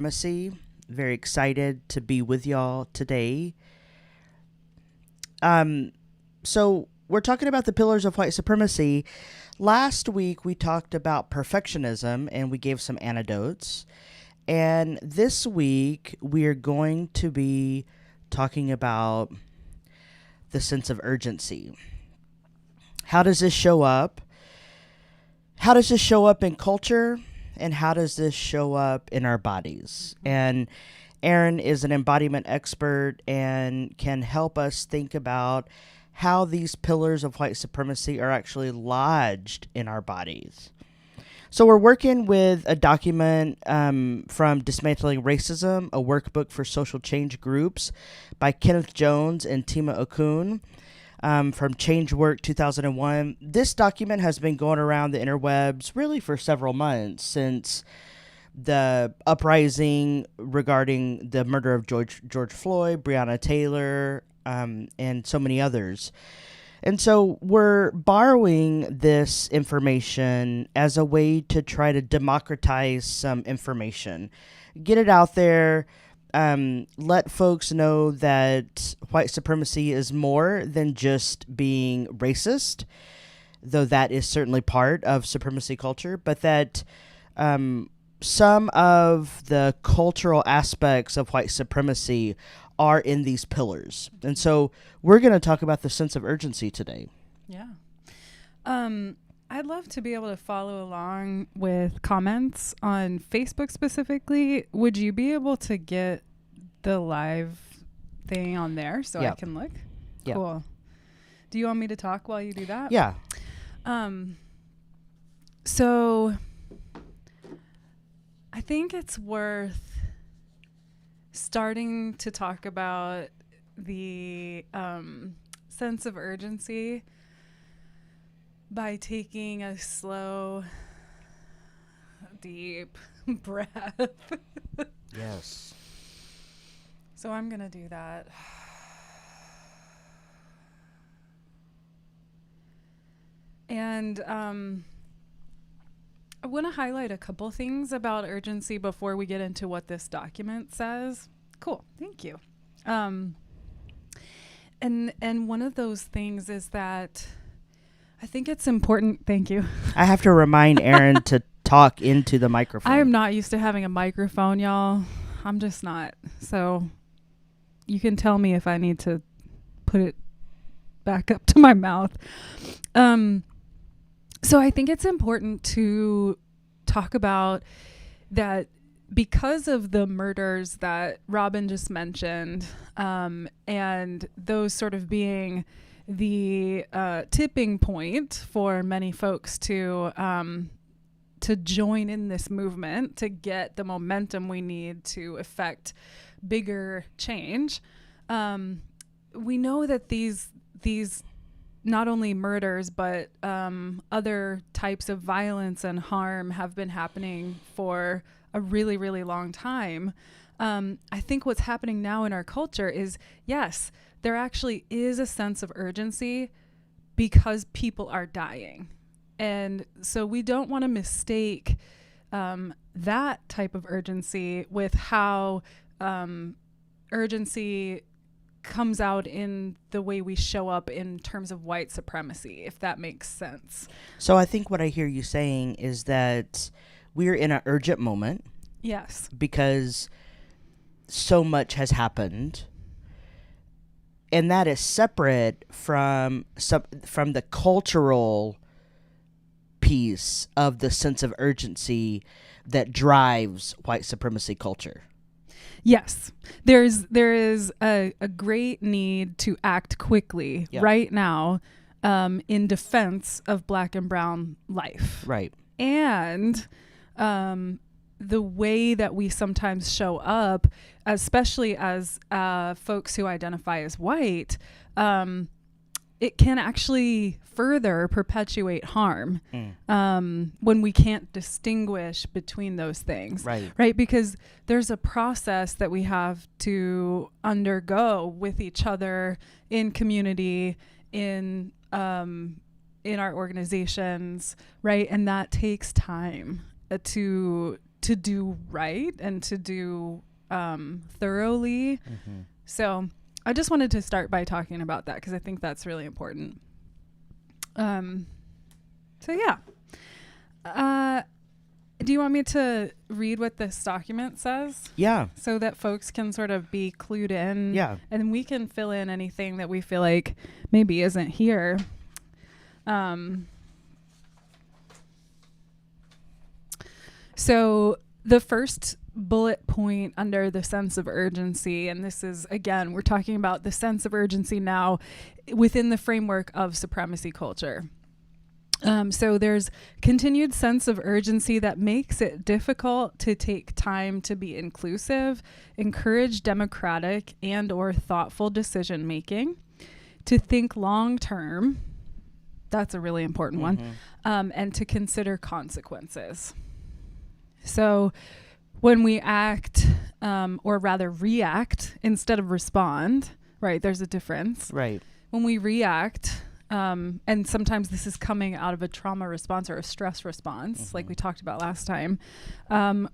supremacy. Very excited to be with y'all today. So we're talking about the pillars of white supremacy. Last week we talked about perfectionism and we gave some anecdotes. And this week we are going to be talking about the sense of urgency. How does this show up? How does this show up in culture? And how does this show up in our bodies? And Erin is an embodiment expert and can help us think about how these pillars of white supremacy are actually lodged in our bodies. So we're working with a document from Dismantling Racism, a workbook for social change groups by Kenneth Jones and Tima Okun from Change Work 2001. This document has been going around the interwebs really for several months since the uprising regarding the murder of George Floyd, Breonna Taylor, and so many others. And so we're borrowing this information as a way to try to democratize some information, get it out there, let folks know that white supremacy is more than just being racist, though that is certainly part of supremacy culture, but that some of the cultural aspects of white supremacy are in these pillars. And so we're going to talk about the sense of urgency today. Yeah. I'd love to be able to follow along with comments on Facebook specifically. Would you be able to get the live thing on there so I can look? Yep. Cool. Do you want me to talk while you do that? Yeah. So I think it's worth starting to talk about the sense of urgency by taking a slow, deep breath. Yes. So I'm going to do that. And I want to highlight a couple things about urgency before we get into what this document says. Cool. Thank you. And one of those things is that I think it's important. Thank you. I have to remind Erin to talk into the microphone. I am not used to having a microphone, y'all. I'm just not. So you can tell me if I need to put it back up to my mouth. So I think it's important to talk about that because of the murders that Robin just mentioned, and those sort of being the tipping point for many folks to join in this movement, to get the momentum we need to effect bigger change. We know that these not only murders, but other types of violence and harm have been happening for a really, really long time. I think what's happening now in our culture is, yes, there actually is a sense of urgency because people are dying. And so we don't want to mistake that type of urgency with how urgency comes out in the way we show up in terms of white supremacy, if that makes sense. So I think what I hear you saying is that we're in an urgent moment. Yes. Because so much has happened. And that is separate from the cultural piece of the sense of urgency that drives white supremacy culture. Yes, there is a great need to act quickly right now in defense of Black and brown life. Right. And the way that we sometimes show up, especially as folks who identify as white, it can actually further perpetuate harm when we can't distinguish between those things. Right? Because there's a process that we have to undergo with each other in community, in our organizations, right? And that takes time to do right and to do thoroughly. Mm-hmm. So I just wanted to start by talking about that because I think that's really important. So yeah. Do you want me to read what this document says? Yeah. So that folks can sort of be clued in. Yeah. And we can fill in anything that we feel like maybe isn't here. So the first bullet point under the sense of urgency, and this is, again, we're talking about the sense of urgency now within the framework of supremacy culture. So there's continued sense of urgency that makes it difficult to take time to be inclusive, encourage democratic and or thoughtful decision making, to think long term. That's a really important one. And to consider consequences. So when we act, or rather react instead of respond, right, there's a difference. Right. When we react, and sometimes this is coming out of a trauma response or a stress response, like we talked about last time,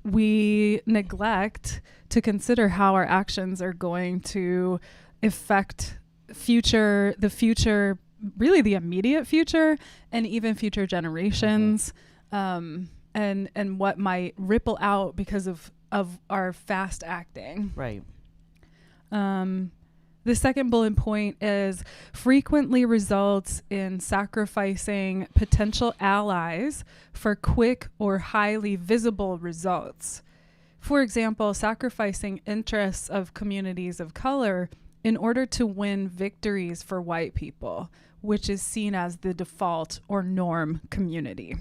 we neglect to consider how our actions are going to affect the future, really the immediate future, and even future generations, and what might ripple out because of our fast acting. Right. The second bullet point is frequently results in sacrificing potential allies for quick or highly visible results. For example, sacrificing interests of communities of color in order to win victories for white people, which is seen as the default or norm community.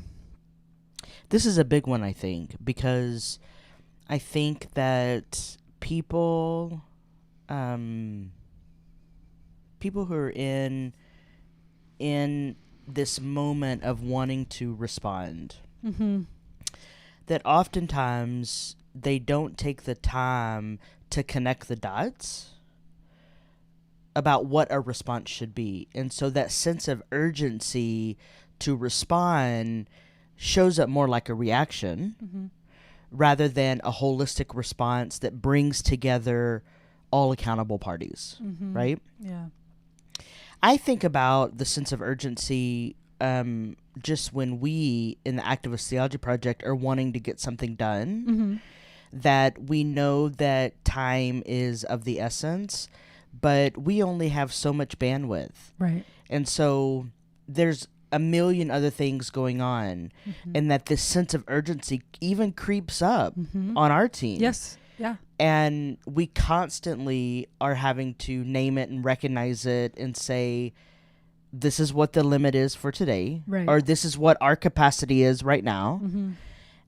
This is a big one, I think, because I think that people who are in this moment of wanting to respond, that oftentimes they don't take the time to connect the dots about what a response should be. And so that sense of urgency to respond shows up more like a reaction rather than a holistic response that brings together all accountable parties, right? Yeah. I think about the sense of urgency just when we, in the Activist Theology Project, are wanting to get something done, that we know that time is of the essence, but we only have so much bandwidth. Right. And so there's a million other things going on, and that this sense of urgency even creeps up on our team. Yes. Yeah. And we constantly are having to name it and recognize it and say, this is what the limit is for today, right, or this is what our capacity is right now.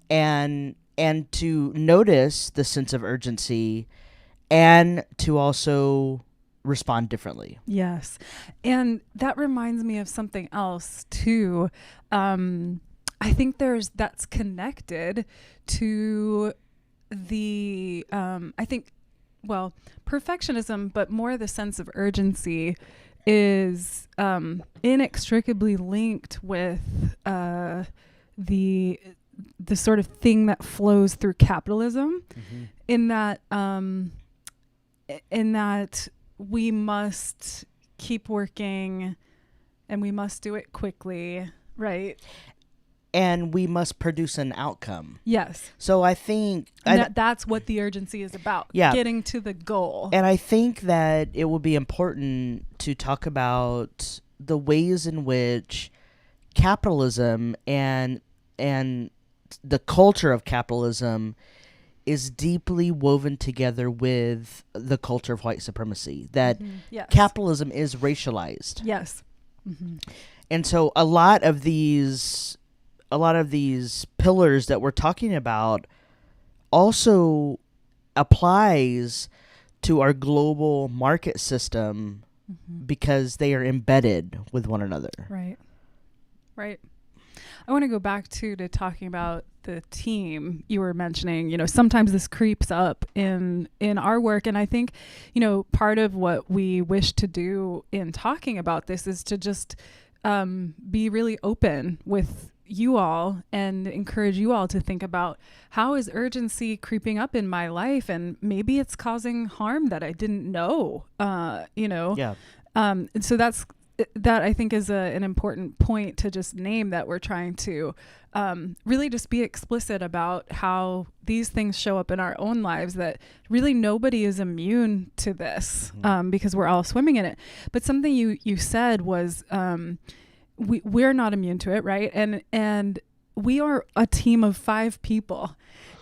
And to notice the sense of urgency and to also respond differently. Yes. And that reminds me of something else too. I think that's connected to the perfectionism, but more the sense of urgency is inextricably linked with the sort of thing that flows through capitalism, in that we must keep working and we must do it quickly, right? And we must produce an outcome. Yes. So I think that's what the urgency is about. Yeah. Getting to the goal. And I think that it will be important to talk about the ways in which capitalism and the culture of capitalism is deeply woven together with the culture of white supremacy. That Yes. capitalism is racialized. Yes. And so a lot of these pillars that we're talking about also applies to our global market system because they are embedded with one another. Right. I want to go back to talking about the team you were mentioning. Sometimes this creeps up in our work, and I think, part of what we wish to do in talking about this is to just be really open with you all and encourage you all to think about, how is urgency creeping up in my life, and maybe it's causing harm that I didn't know, Yeah. And so that I think is an important point to just name, that we're trying to really just be explicit about how these things show up in our own lives, that really nobody is immune to this, because we're all swimming in it. But something you said was, we're not immune to it, right? And we are a team of 5 people.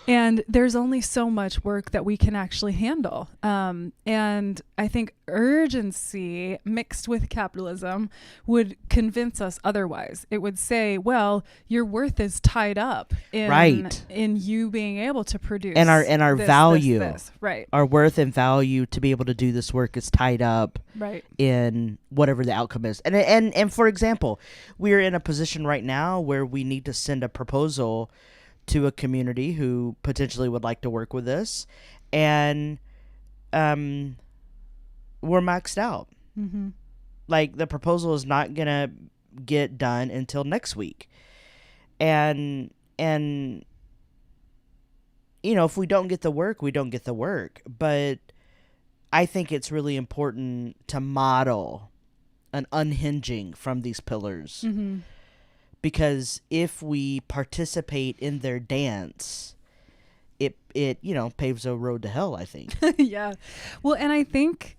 And there's only so much work that we can actually handle. And I think urgency mixed with capitalism would convince us otherwise. It would say, well, your worth is tied up in you being able to produce. And our value, this. Right. Our worth and value to be able to do this work is tied up in whatever the outcome is. And for example, we're in a position right now where we need to send a proposal to a community who potentially would like to work with us, and we're maxed out. Mm-hmm. Like, the proposal is not gonna get done until next week, and if we don't get the work, we don't get the work. But I think it's really important to model an unhinging from these pillars. Mm-hmm. Because if we participate in their dance, it paves a road to hell, I think. Yeah. Well, and I think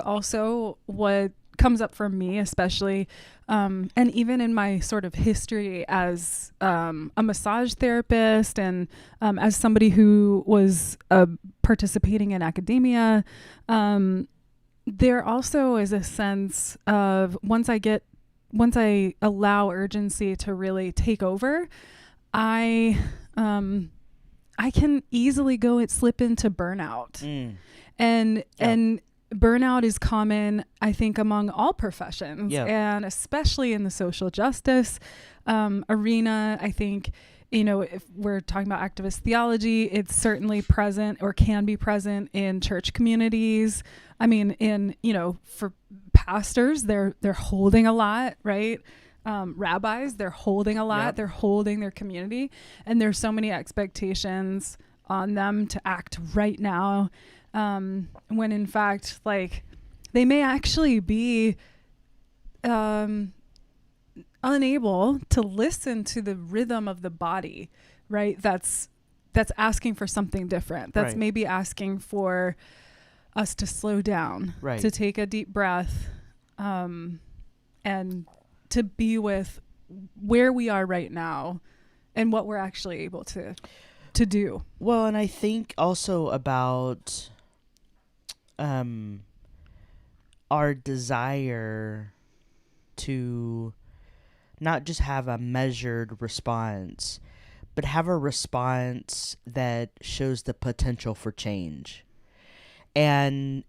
also what comes up for me, especially, and even in my sort of history as a massage therapist, and as somebody who was participating in academia, there also is a sense of, once I allow urgency to really take over, I can easily slip into burnout. And burnout is common, I think, among all professions, and especially in the social justice arena. I think, if we're talking about activist theology, it's certainly present, or can be present, in church communities. I mean, for pastors, they're holding a lot, right? Rabbis, they're holding a lot. Yep. They're holding their community, and there's so many expectations on them to act right now, when in fact, like, they may actually be unable to listen to the rhythm of the body, right? That's asking for something different. That's maybe asking for us to slow down, to take a deep breath, and to be with where we are right now and what we're actually able to do. Well, and I think also about our desire to not just have a measured response, but have a response that shows the potential for change. And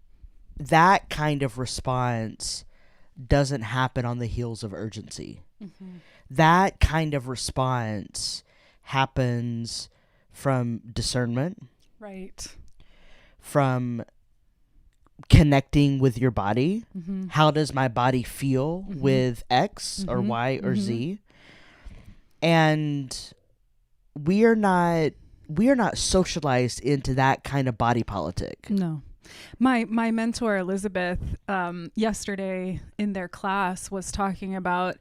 that kind of response doesn't happen on the heels of urgency. Mm-hmm. That kind of response happens from discernment. Right. From connecting with your body. Mm-hmm. How does my body feel with X or Y or Z? And we are not socialized into that kind of body politic. No. My mentor Elizabeth yesterday in their class was talking about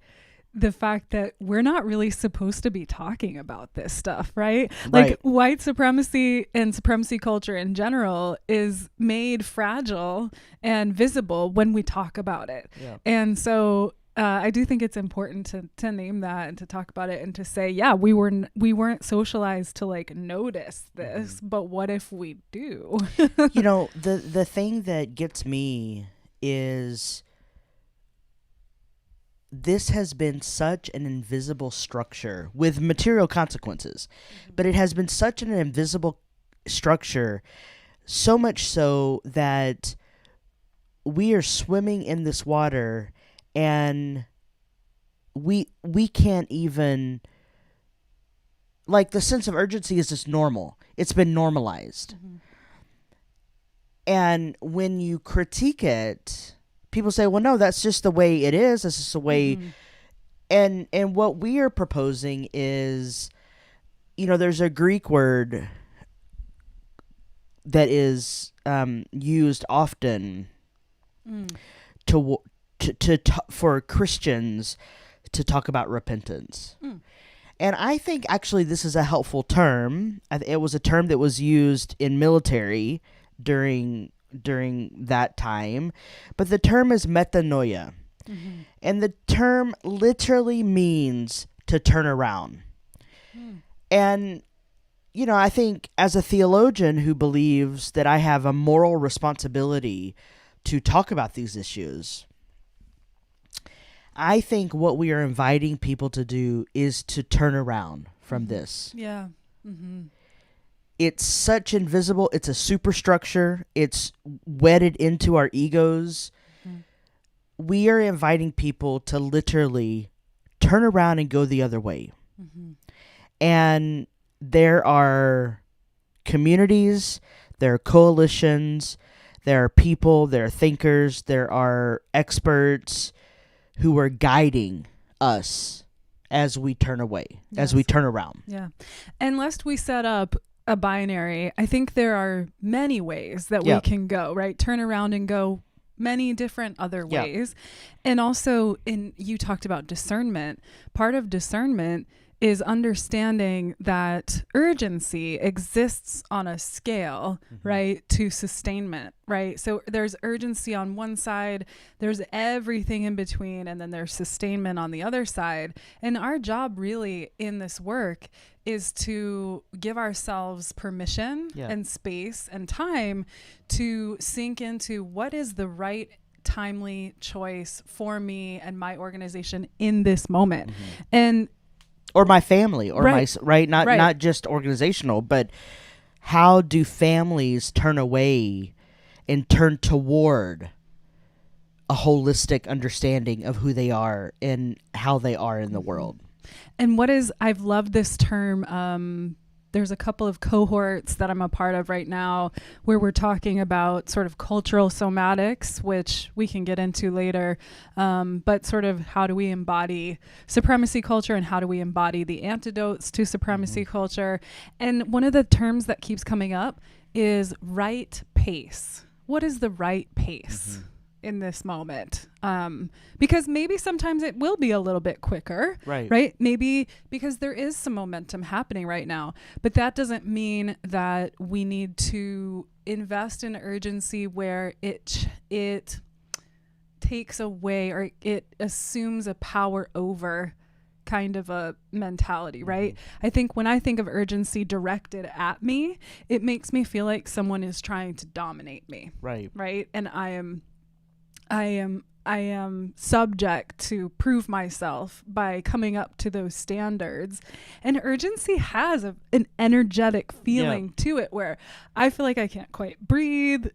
the fact that we're not really supposed to be talking about this stuff, right? Like, white supremacy and supremacy culture in general is made fragile and visible when we talk about it. Yeah. And so I do think it's important to name that and to talk about it and to say, yeah, we weren't socialized to like notice this, but what if we do? The thing that gets me is this has been such an invisible structure with material consequences, but it has been such an invisible structure, so much so that we are swimming in this water and we can't even, like, the sense of urgency is just normal. It's been normalized. Mm-hmm. And when you critique it, people say, well, no, that's just the way it is. This is the way And what we are proposing is, there's a Greek word that is used often to for Christians to talk about repentance. And I think actually this is a helpful term. It was a term that was used in military during that time, but the term is metanoia. And the term literally means to turn around. And I think as a theologian who believes that I have a moral responsibility to talk about these issues, I think what we are inviting people to do is to turn around from this. Yeah. It's such invisible. It's a superstructure. It's wedded into our egos. We are inviting people to literally turn around and go the other way. And there are communities, there are coalitions, there are people, there are thinkers, there are experts who are guiding us as we turn away, as we turn around. Yeah. And lest we set up a binary, I think there are many ways that we can go, right? Turn around and go many different other ways. And also, you talked about discernment. Part of discernment is understanding that urgency exists on a scale, right, to sustainment, right? So there's urgency on one side, there's everything in between, and then there's sustainment on the other side. And our job really in this work is to give ourselves permission and space and time to sink into what is the right timely choice for me and my organization in this moment. And or my family, or not just organizational, but how do families turn away and turn toward a holistic understanding of who they are and how they are in the world? And I've loved this term. There's a couple of cohorts that I'm a part of right now where we're talking about sort of cultural somatics, which we can get into later, but sort of how do we embody supremacy culture and how do we embody the antidotes to supremacy culture. And one of the terms that keeps coming up is right pace. What is the right pace in this moment? Because maybe sometimes it will be a little bit quicker, right? Maybe because there is some momentum happening right now, but that doesn't mean that we need to invest in urgency where it takes away or it assumes a power over kind of a mentality, right? I think when I think of urgency directed at me, it makes me feel like someone is trying to dominate me, right? And I am subject to prove myself by coming up to those standards. And urgency has an energetic feeling to it where I feel like I can't quite breathe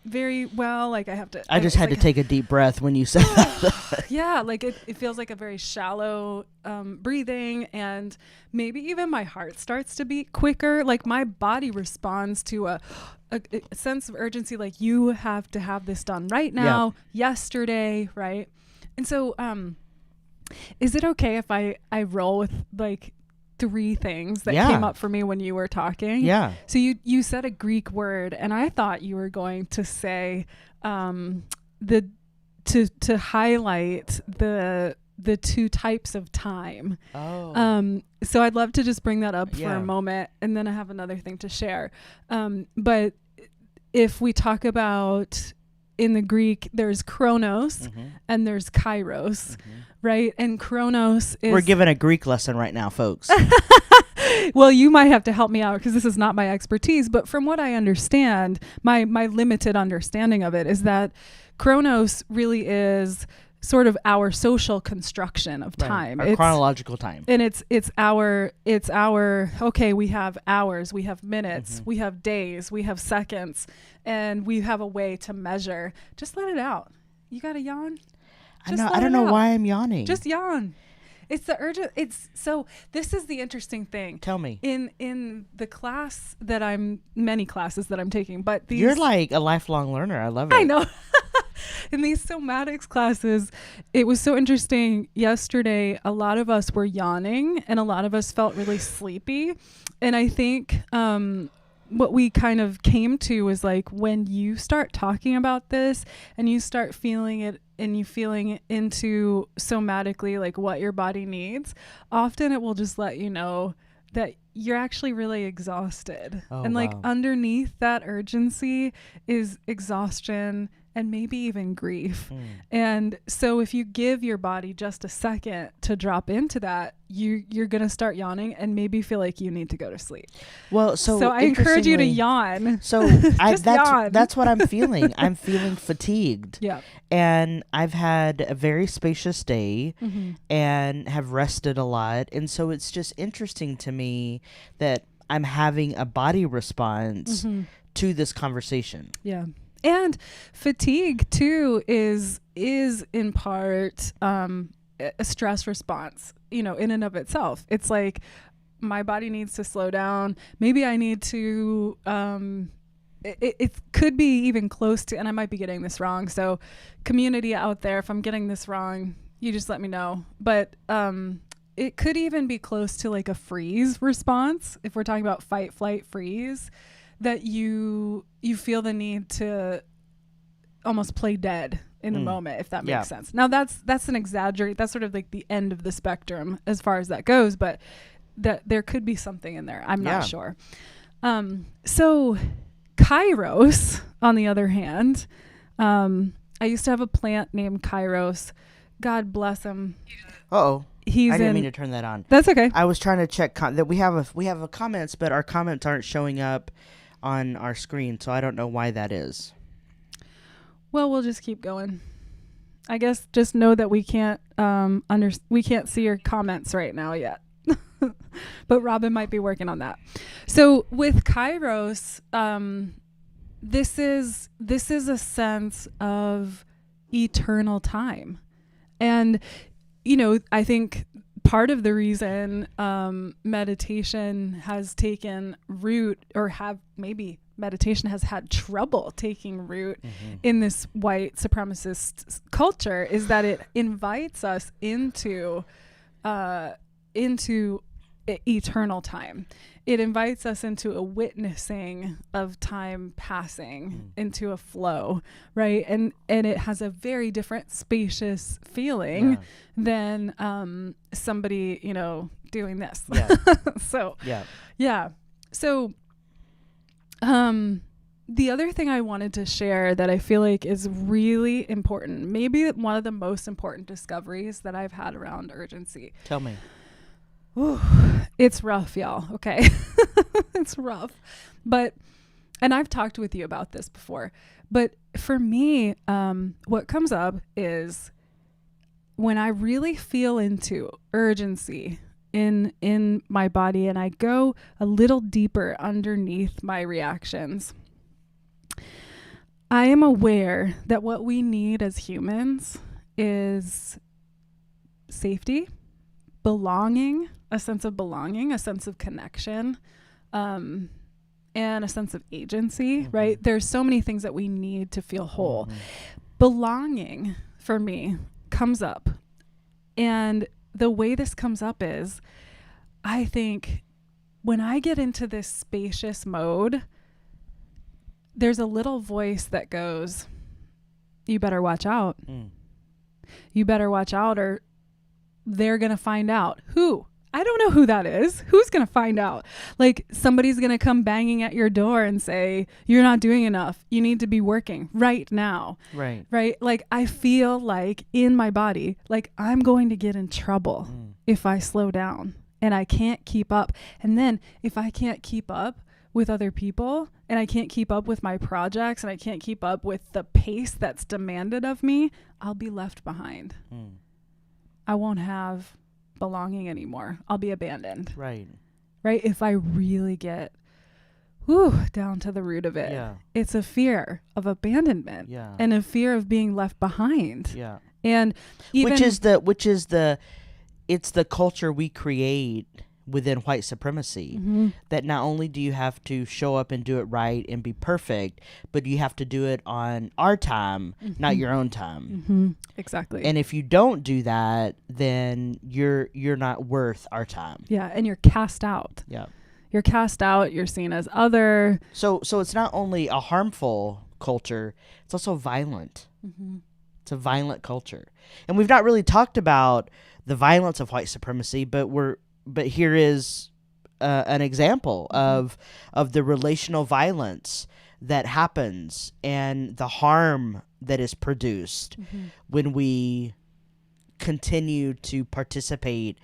very well. Like I just had to take a deep breath when you said that. Yeah, like it feels like a very shallow breathing, and maybe even my heart starts to beat quicker. Like my body responds to a sense of urgency, like you have to have this done right now, yesterday, right? And so is it okay if I roll with like 3 things that came up for me when you were talking? So you said a Greek word, and I thought you were going to say to highlight the 2 types of time. So I'd love to just bring that up for a moment, and then I have another thing to share. But if we talk about in the Greek, there's chronos and there's kairos, right? And chronos is... We're giving a Greek lesson right now, folks. Well, you might have to help me out because this is not my expertise. But from what I understand, my limited understanding of it is that chronos really is sort of our social construction of time. Our chronological time. And it's our okay, we have hours, we have minutes, we have days, we have seconds, and we have a way to measure. Just let it out. You got to yawn? I don't know why I'm yawning. Just yawn. It's the urgent. So this is the interesting thing. Tell me. In the class that many classes that I'm taking, but you're like a lifelong learner. I love it. I know. In these somatics classes, it was so interesting. Yesterday, a lot of us were yawning and a lot of us felt really sleepy. And I think what we kind of came to was like, when you start talking about this and you start feeling it and you feeling into somatically like what your body needs, often it will just let you know that you're actually really exhausted. And like underneath that urgency is exhaustion and maybe even grief. And so if you give your body just a second to drop into that, you're going to start yawning and maybe feel like you need to go to sleep. Well, so I encourage you to yawn. So that's what I'm feeling. I'm feeling fatigued. Yeah. And I've had a very spacious day and have rested a lot. And so it's just interesting to me that I'm having a body response to this conversation. Yeah. And fatigue too is in part a stress response, in and of itself. It's like my body needs to slow down. Maybe I need to it could be even close to, and I might be getting this wrong. So community out there, if I'm getting this wrong, you just let me know. But it could even be close to like a freeze response. If we're talking about fight, flight, freeze, that you feel the need to almost play dead in the moment, if that makes sense. Now that's an exaggerate. That's sort of like the end of the spectrum as far as that goes, but that there could be something in there. I'm not sure. So Kairos, on the other hand, I used to have a plant named Kairos. God bless him. Uh-oh. I didn't mean to turn that on. That's okay. I was trying to check that we have a comments, but our comments aren't showing up on our screen, so I don't know why that is. Well, we'll just keep going. I guess just know that we can't we can't see your comments right now yet. But Robin might be working on that. So with Kairos, this is a sense of eternal time. And I think part of the reason meditation has taken root, or maybe meditation has had trouble taking root in this white supremacist culture, is that it invites us into eternal time. It invites us into a witnessing of time passing into a flow, right? And it has a very different spacious feeling than somebody, doing this. So the other thing I wanted to share that I feel like is really important, maybe one of the most important discoveries that I've had around urgency. Tell me. Ooh, it's rough, y'all. Okay. It's rough. And I've talked with you about this before, but for me, what comes up is when I really feel into urgency in my body and I go a little deeper underneath my reactions, I am aware that what we need as humans is safety, belonging, a sense of belonging, a sense of connection, and a sense of agency, right? There's so many things that we need to feel whole. Belonging, for me, comes up. And the way this comes up is, I think when I get into this spacious mode, there's a little voice that goes, you better watch out. You better watch out, or they're going to find out. Who? I don't know who that is. Who's going to find out? Like, somebody's going to come banging at your door and say, you're not doing enough. You need to be working right now. Right. Like, I feel like in my body, like I'm going to get in trouble if I slow down and I can't keep up. And then if I can't keep up with other people and I can't keep up with my projects and I can't keep up with the pace that's demanded of me, I'll be left behind. I won't have belonging anymore. I'll be abandoned. Right. If I really get down to the root of it, it's a fear of abandonment and a fear of being left behind. And even it's the culture we create within white supremacy. Mm-hmm. That not only do you have to show up and do it right and be perfect, but you have to do it on our time, not your own time. Mm-hmm. Exactly. And if you don't do that, then you're not worth our time. Yeah, and you're cast out. Yeah. You're cast out. You're seen as other. So it's not only a harmful culture, it's also violent. Mm-hmm. It's a violent culture. And we've not really talked about the violence of white supremacy, but here is an example of the relational violence that happens and the harm that is produced when we continue to participate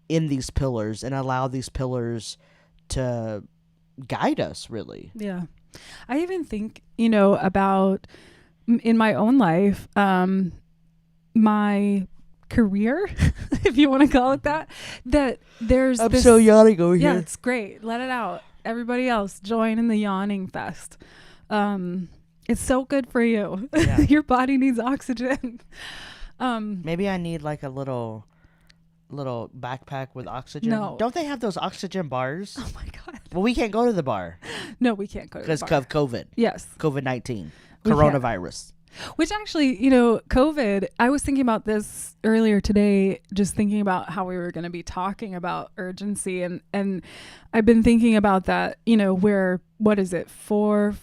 in these pillars and allow these pillars to guide us, really. Yeah. I even think, about in my own life, my career, if you want to call it that there's I'm so yawning over yeah, here. it's great. Let it out. Everybody else join in the yawning fest. It's so good for you. Yeah. Your body needs oxygen. Maybe I need like a little backpack with oxygen. No. Don't they have those oxygen bars? Oh my God. Well, we can't go to the bar No, we can't go to the because bar. of COVID. Yes. COVID-19. We can't. Coronavirus. Which actually, COVID, I was thinking about this earlier today, just thinking about how we were going to be talking about urgency. And I've been thinking about that, what is it, 4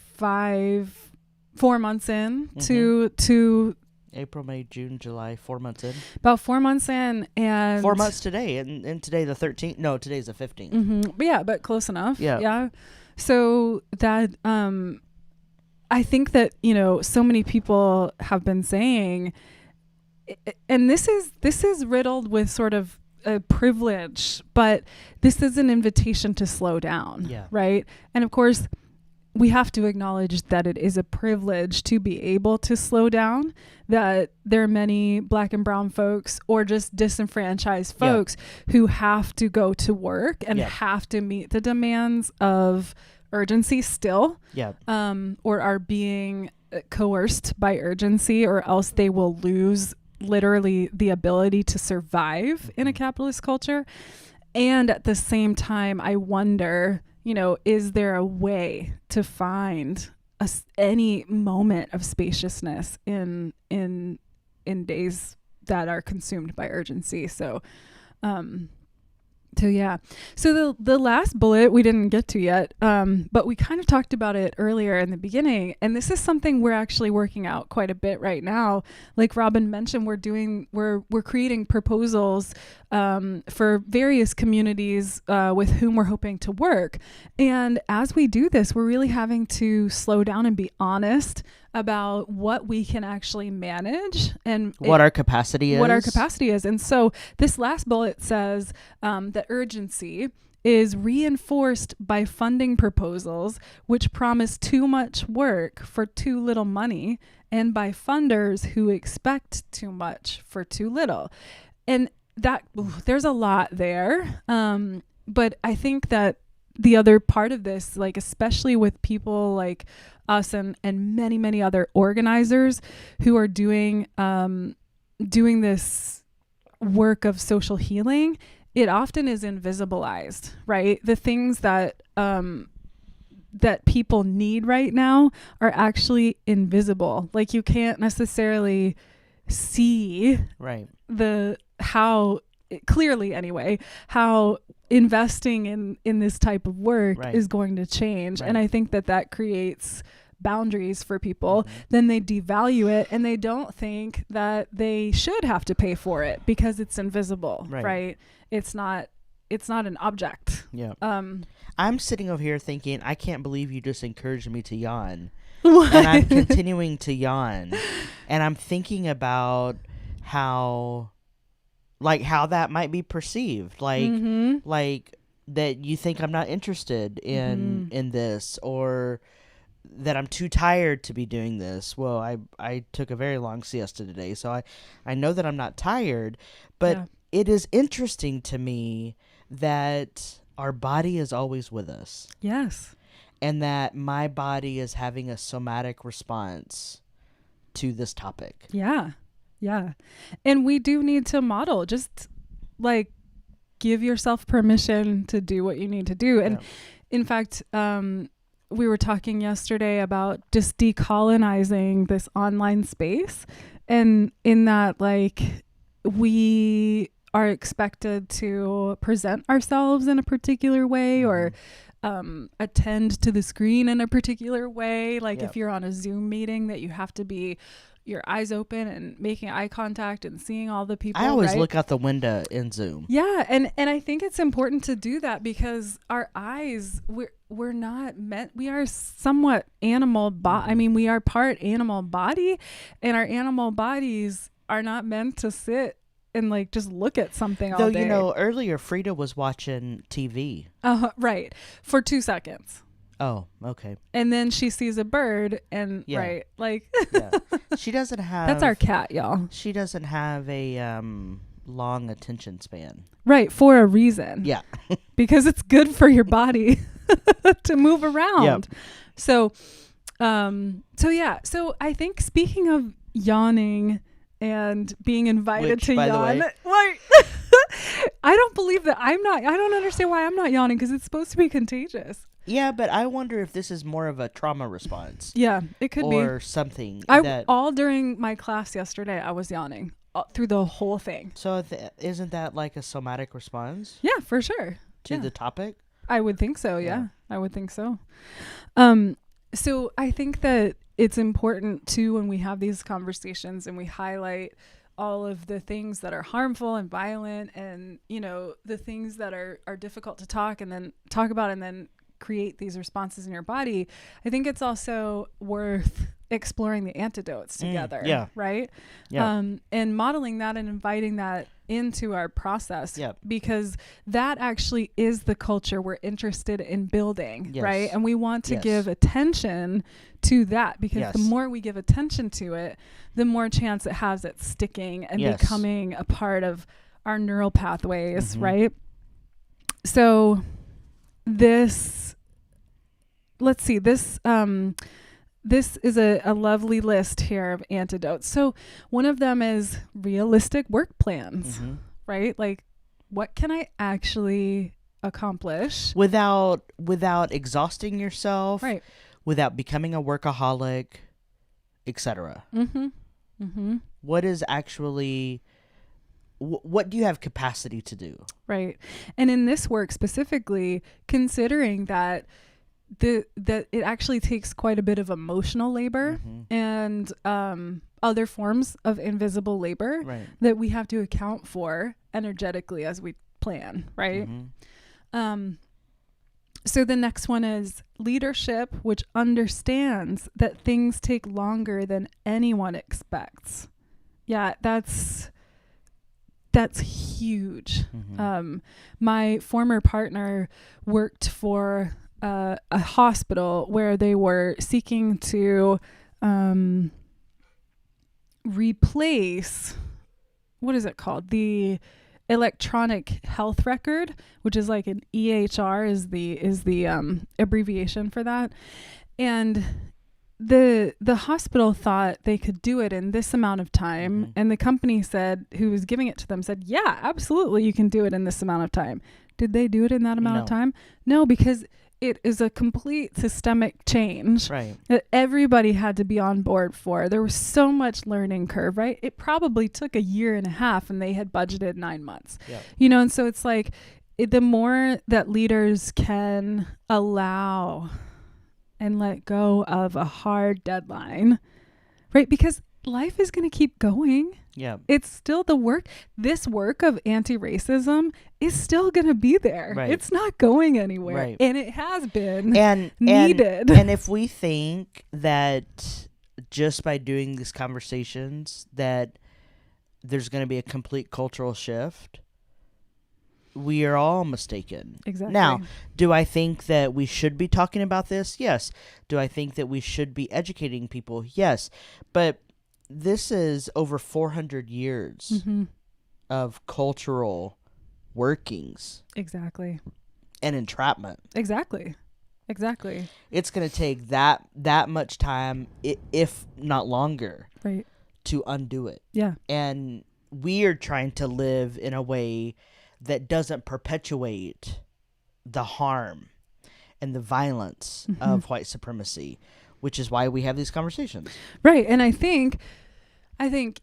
months in to April, May, June, July, 4 months in. about 4 months in, and 4 months today, and today the 13th. No, today's the 15th. But yeah, but close enough. Yeah. Yeah. So that, I think that, so many people have been saying, and this is riddled with sort of a privilege, but this is an invitation to slow down. Yeah. Right. And of course, we have to acknowledge that it is a privilege to be able to slow down, that there are many Black and brown folks or just disenfranchised folks who have to go to work and have to meet the demands of urgency still, or are being coerced by urgency, or else they will lose literally the ability to survive in a capitalist culture. And at the same time, I wonder, is there a way to find any moment of spaciousness in days that are consumed by urgency? So yeah. So the last bullet we didn't get to yet, but we kind of talked about it earlier in the beginning, and this is something we're actually working out quite a bit right now. Like Robin mentioned, we're creating proposals for various communities with whom we're hoping to work. And as we do this, we're really having to slow down and be honest about what we can actually manage and what our capacity is. And so this last bullet says that urgency is reinforced by funding proposals which promise too much work for too little money, and by funders who expect too much for too little. And that there's a lot there. But I think that the other part of this, like especially with people like us and many, many other organizers who are doing this work of social healing, it often is invisibilized, right? The things that that people need right now are actually invisible. Like you can't necessarily see how clearly anyway, how investing in this type of work is going to change. And I think that creates boundaries for people. Then they devalue it and they don't think that they should have to pay for it because it's invisible, right? It's not an object. Yeah. I'm sitting over here thinking, I can't believe you just encouraged me to yawn. What? And I'm continuing to yawn. And I'm thinking about how that might be perceived, like that you think I'm not interested in this, or that I'm too tired to be doing this. Well, I took a very long siesta today, so I know that I'm not tired, but it is interesting to me that our body is always with us. Yes. And that my body is having a somatic response to this topic. Yeah. Yeah. And we do need to model, just like give yourself permission to do what you need to do. And in fact, we were talking yesterday about just decolonizing this online space, and in that, like, we are expected to present ourselves in a particular way, or attend to the screen in a particular way. Like if you're on a Zoom meeting, that you have to be your eyes open and making eye contact and seeing all the people. I always look out the window in Zoom. Yeah, and I think it's important to do that, because our eyes, we're not meant, we are somewhat animal I mean, we are part animal body, and our animal bodies are not meant to sit and like just look at something all day. Though, you know, earlier Frida was watching TV. Right. For 2 seconds. Oh, okay. And then she sees a bird and right, like she doesn't have. That's our cat, y'all. She doesn't have a long attention span. Right, for a reason. Yeah. Because it's good for your body to move around. Yep. So so I think, speaking of yawning and being invited to yawn, like I don't believe that I don't understand why I'm not yawning, because it's supposed to be contagious. Yeah, but I wonder if this is more of a trauma response. Yeah, it could be. Or something. All during my class yesterday, I was yawning through the whole thing. So isn't that like a somatic response? Yeah, for sure. To the topic? I would think so, yeah. I would think so. So I think that it's important too, when we have these conversations and we highlight all of the things that are harmful and violent, and, you know, the things that are difficult to talk about and then create these responses in your body. I think it's also worth exploring the antidotes together, right? Yeah. And modeling that and inviting that into our process, because that actually is the culture we're interested in building, right? And we want to give attention to that, because the more we give attention to it, the more chance it has at sticking and becoming a part of our neural pathways, right? So let's see, this is a lovely list here of antidotes. So one of them is realistic work plans, right? Like, what can I actually accomplish without exhausting yourself, right? Without becoming a workaholic, etc. What is actually what do you have capacity to do? Right. And in this work specifically, considering that that it actually takes quite a bit of emotional labor and other forms of invisible labor that we have to account for energetically as we plan, right? So the next one is leadership, which understands that things take longer than anyone expects. Yeah, that's huge. My former partner worked for a hospital where they were seeking to replace, what is it called? The electronic health record, which is like an EHR is the abbreviation for that. And the hospital thought they could do it in this amount of time, and the company said, who was giving it to them, said, yeah, absolutely, you can do it in this amount of time. Did they do it in that amount of time? No, because it is a complete systemic change that everybody had to be on board for. There was so much learning curve, right? It probably took 1.5 years and they had budgeted 9 months. You know, and so it's like the more that leaders can allow and let go of a hard deadline, right? Because life is going to keep going. Yeah. It's still this work of anti-racism is still going to be there. Right. It's not going anywhere. Right. And it has been needed. And if we think that just by doing these conversations that there's going to be a complete cultural shift, we are all mistaken. Exactly. Now, do I think that we should be talking about this? Yes. Do I think that we should be educating people? Yes. But this is over 400 years of cultural workings. Exactly. And entrapment. Exactly. It's going to take that much time, if not longer, to undo it. Yeah. And we are trying to live in a way that doesn't perpetuate the harm and the violence of white supremacy, which is why we have these conversations. Right. And I think,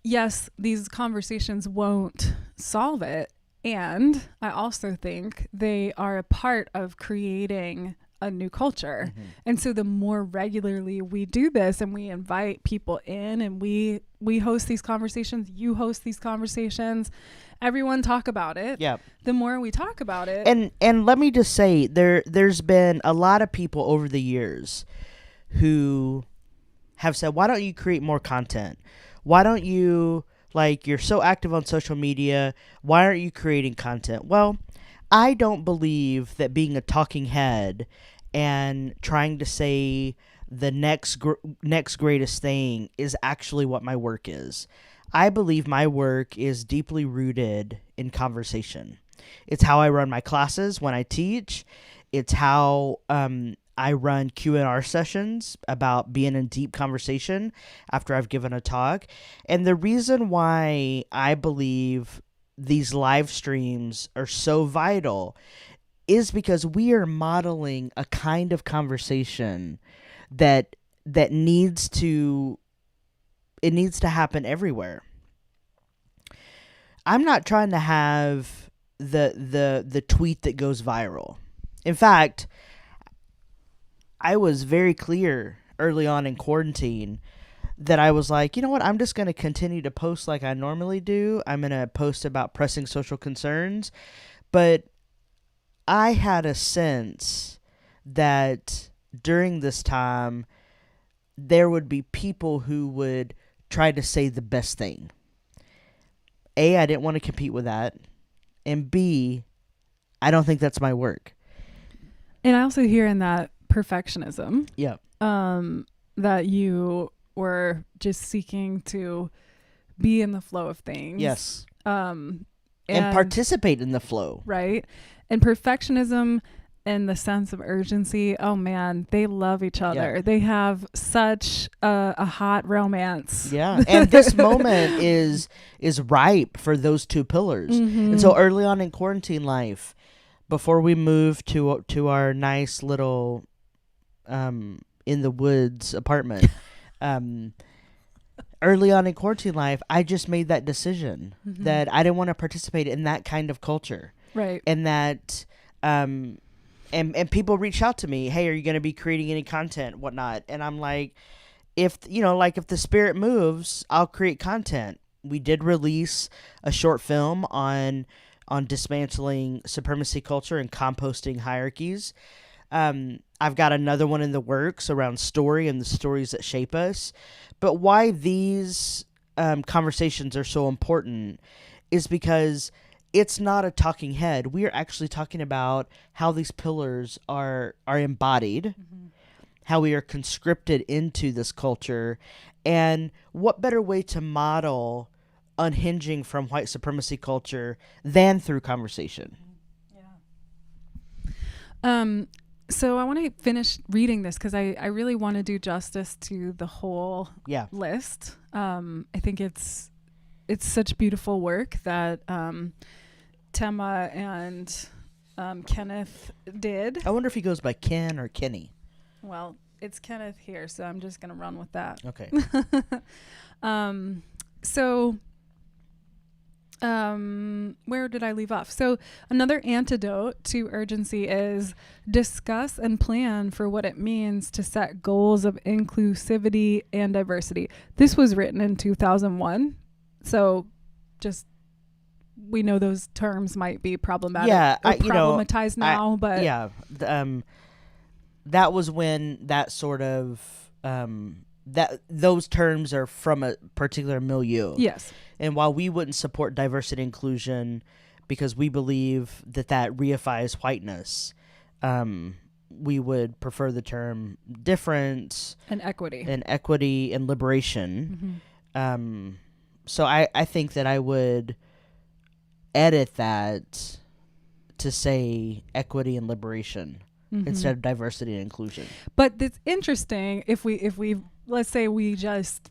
yes, these conversations won't solve it. And I also think they are a part of creating a new culture. And so the more regularly we do this and we invite people in and we host these conversations, you host these conversations, everyone talk about it. Yeah. The more we talk about it. And let me just say, there's been a lot of people over the years who have said, why don't you create more content? Why don't you, like, you're so active on social media, why aren't you creating content? Well, I don't believe that being a talking head and trying to say the next greatest thing is actually what my work is. I believe my work is deeply rooted in conversation. It's how I run my classes when I teach. It's how I run Q&R sessions about being in deep conversation after I've given a talk. And the reason why I believe these live streams are so vital is because we are modeling a kind of conversation that needs to happen everywhere. I'm not trying to have the tweet that goes viral. In fact, I was very clear early on in quarantine that I was like, you know what, I'm just going to continue to post like I normally do. I'm going to post about pressing social concerns. But I had a sense that during this time, there would be people who would try to say the best thing. A, I didn't want to compete with that. And B, I don't think that's my work. And I also hear in that perfectionism. Yeah. That you were just seeking to be in the flow of things. Yes. And participate in the flow. Right. And perfectionism and the sense of urgency, oh man, they love each other. Yeah. They have such a hot romance. Yeah. And this moment is ripe for those two pillars. And so early on in quarantine life, before we moved to our nice little in the woods apartment, early on in quarantine life, I just made that decision that I didn't want to participate in that kind of culture. Right. And that and people reach out to me, hey, are you going to be creating any content, whatnot? And I'm like, if the spirit moves, I'll create content. We did release a short film on dismantling supremacy culture and composting hierarchies. I've got another one in the works around story and the stories that shape us. But why these conversations are so important is because it's not a talking head. We are actually talking about how these pillars are embodied, how we are conscripted into this culture, and what better way to model unhinging from white supremacy culture than through conversation. Yeah. So I want to finish reading this because I really want to do justice to the whole list. I think it's such beautiful work that Tema and Kenneth did. I wonder if he goes by Ken or Kenny. Well, it's Kenneth here, so I'm just going to run with that. Okay. Where did I leave off? So another antidote to urgency is discuss and plan for what it means to set goals of inclusivity and diversity. This was written in 2001. So just, we know those terms might be problematic or problematized now, but yeah, that was when that sort of, that those terms are from a particular milieu. Yes. And while we wouldn't support diversity and inclusion because we believe that reifies whiteness, we would prefer the term difference and equity and liberation. So I think that I would edit that to say equity and liberation instead of diversity and inclusion. But it's interesting if we let's say we just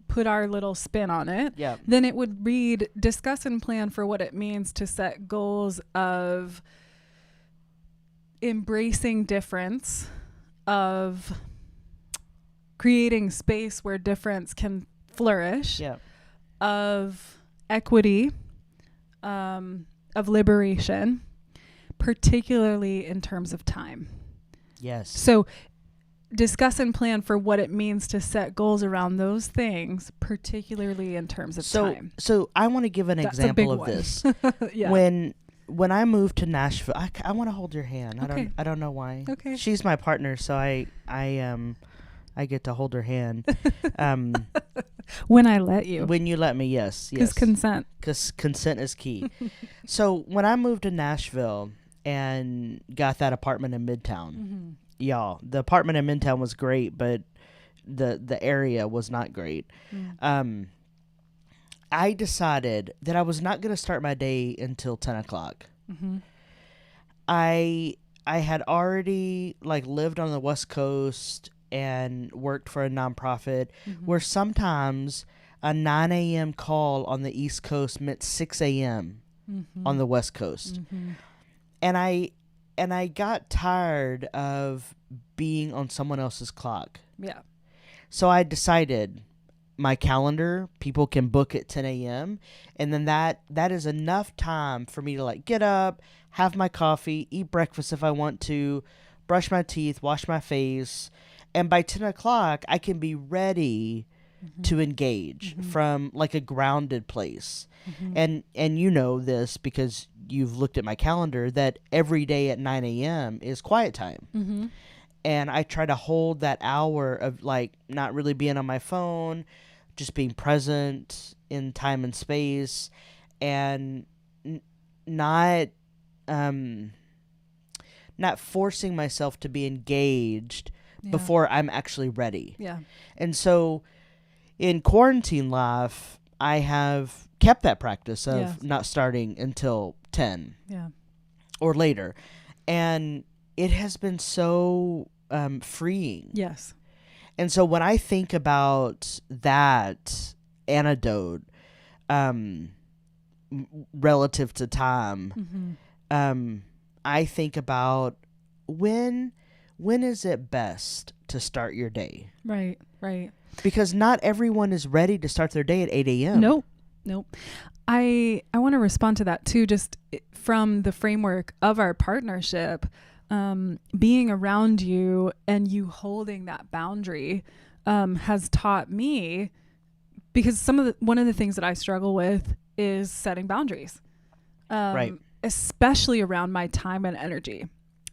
put our little spin on it, Yeah. then it would read, discuss and plan for what it means to set goals of embracing difference, of creating space where difference can flourish, Yeah. of equity, of liberation, particularly in terms of time. Yes. So discuss and plan for what it means to set goals around those things, particularly in terms of time. So I want to give an That's a example big of one. this. Yeah. When I moved to Nashville, I want to hold your hand. Okay. I don't know why. Okay. She's my partner, so I get to hold her hand. When I let you. When you let me, yes. Because consent. Because consent is key. So when I moved to Nashville and got that apartment in Midtown, Mm-hmm. y'all, the apartment in Midtown was great, but the area was not great. Mm. I decided that I was not going to start my day until 10 o'clock. Mm-hmm. I had already lived on the West Coast and worked for a nonprofit Mm-hmm. where sometimes a 9 a.m. call on the East Coast meant 6 a.m. Mm-hmm. on the West Coast. Mm-hmm. And I got tired of being on someone else's clock. Yeah. So I decided my calendar, people can book at 10 a.m. And then that is enough time for me to get up, have my coffee, eat breakfast if I want to, brush my teeth, wash my face. And by 10 o'clock, I can be ready to engage from a grounded place. Mm-hmm. And you know this because you've looked at my calendar that every day at 9 a.m. is quiet time. Mm-hmm. And I try to hold that hour of not really being on my phone, just being present in time and space, and not forcing myself to be engaged before I'm actually ready. Yeah. And so in quarantine life, I have kept that practice of not starting until 10 or later. And it has been so freeing. Yes. And so when I think about that antidote relative to time, I think about when is it best to start your day? Right. Right. Because not everyone is ready to start their day at 8 a.m. Nope. I want to respond to that too, just from the framework of our partnership. Being around you and you holding that boundary has taught me, because one of the things that I struggle with is setting boundaries, Right. especially around my time and energy.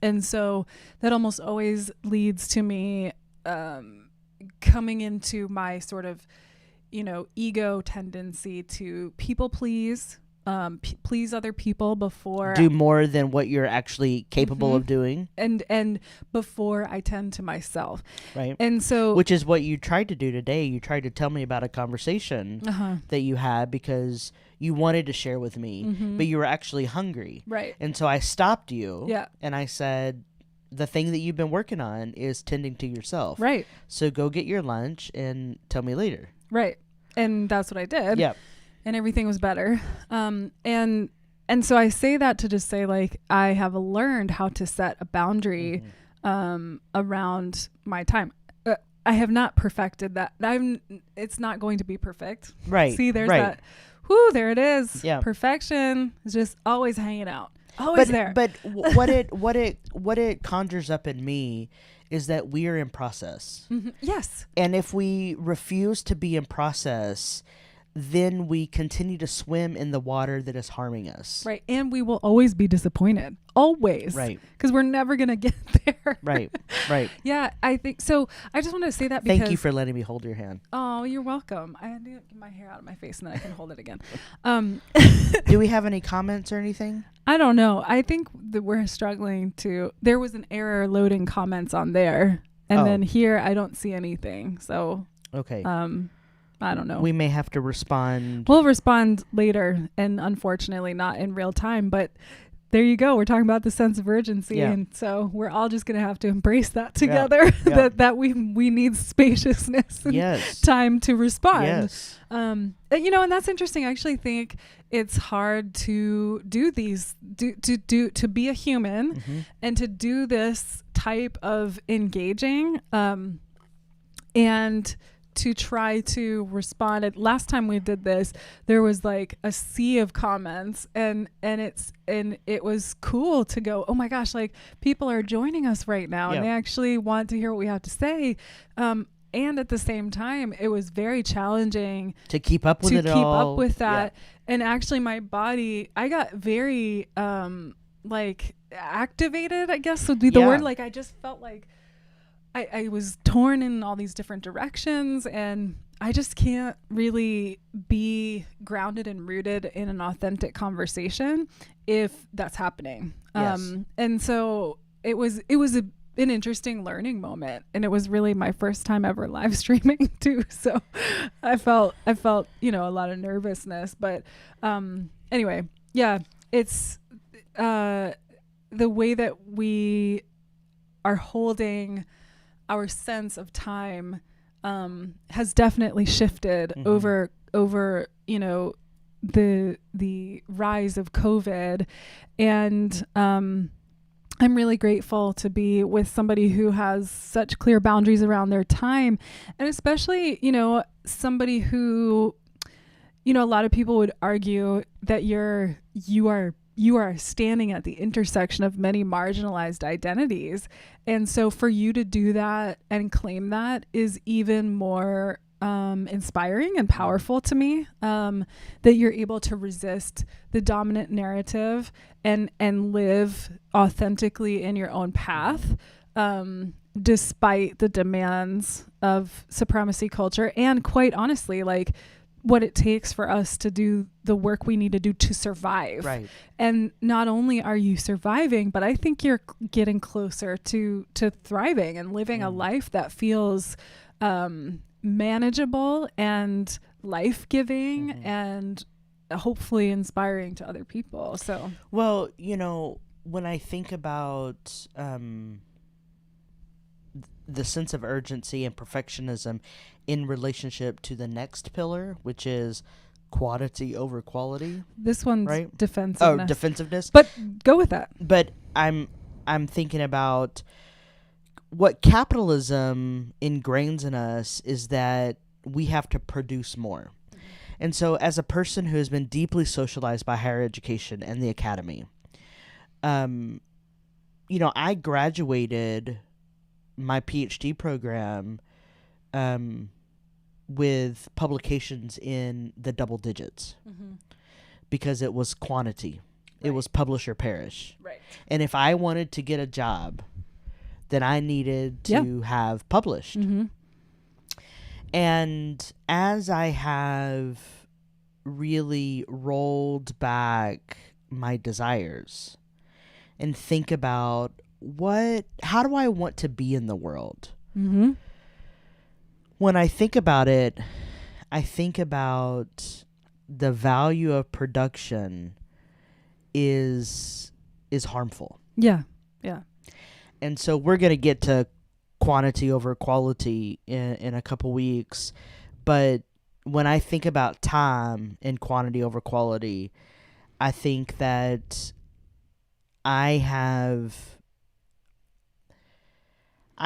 And so that almost always leads to me coming into my sort of, ego tendency to people please, please other people before do more than what you're actually capable of doing, and before I tend to myself. right? And so, which is what you tried to do today. You tried to tell me about a conversation that you had because you wanted to share with me, but you were actually hungry, right? And so I stopped you, Yeah. and I said, the thing that you've been working on is tending to yourself, Right? So go get your lunch and tell me later, Right? And that's what I did. Yeah. And everything was better. And so I say that to just say, I have learned how to set a boundary around my time. I have not perfected that. It's not going to be perfect. Right. See, there's right. that. Whoo, there it is. Yeah. Perfection is just always hanging out. Always there. But what it conjures up in me is that we are in process. Yes. And if we refuse to be in process, then we continue to swim in the water that is harming us. Right. And we will always be disappointed. Always. Right. Because we're never going to get there. Right. Yeah, I think so. I just want to say that because... Thank you for letting me hold your hand. Oh, you're welcome. I had to get my hair out of my face and then I can hold it again. Do we have any comments or anything? I don't know. I think that we're struggling to... There was an error loading comments on there. And then here I don't see anything. So... Okay. I don't know. We may have to respond. We'll respond later, and unfortunately not in real time. But there you go. We're talking about the sense of urgency. Yeah. And so we're all just going to have to embrace that together, Yeah. that we need spaciousness and Yes. time to respond. Yes. And that's interesting. I actually think it's hard to do to be a human Mm-hmm. and to do this type of engaging, and to try to respond. Last time we did this, there was like a sea of comments, and it was cool to go, oh my gosh, like people are joining us right now, and they actually want to hear what we have to say. And at the same time, it was very challenging to keep up with that. And actually, my body, I got very like activated, I guess would be the word. Like I just felt like I was torn in all these different directions, and I just can't really be grounded and rooted in an authentic conversation if that's happening. Yes. And so it was an interesting learning moment, and it was really my first time ever live streaming too. So I felt, a lot of nervousness, but anyway, yeah, it's the way that we are holding our sense of time has definitely shifted over the rise of COVID. And I'm really grateful to be with somebody who has such clear boundaries around their time, and especially somebody who, a lot of people would argue that you are standing at the intersection of many marginalized identities. And so for you to do that and claim that is even more inspiring and powerful to me, that you're able to resist the dominant narrative and live authentically in your own path, despite the demands of supremacy culture, and quite honestly, like what it takes for us to do the work we need to do to survive. Right. And not only are you surviving, but I think you're getting closer to thriving and living a life that feels manageable and life-giving and hopefully inspiring to other people. So, well, when I think about the sense of urgency and perfectionism in relationship to the next pillar, which is quantity over quality. This one's right? defensiveness. Oh, defensiveness. But go with that. But I'm thinking about what capitalism ingrains in us is that we have to produce more. And so as a person who has been deeply socialized by higher education and the academy, I graduated my PhD program with publications in the double digits because it was quantity. Right. It was publish or perish. Right. And if I wanted to get a job, then I needed to have published. Mm-hmm. And as I have really rolled back my desires and think about how do I want to be in the world? Mm-hmm. When I think about it, I think about the value of production is harmful. Yeah. Yeah. And so we're going to get to quantity over quality in a couple weeks. But when I think about time and quantity over quality, I think that I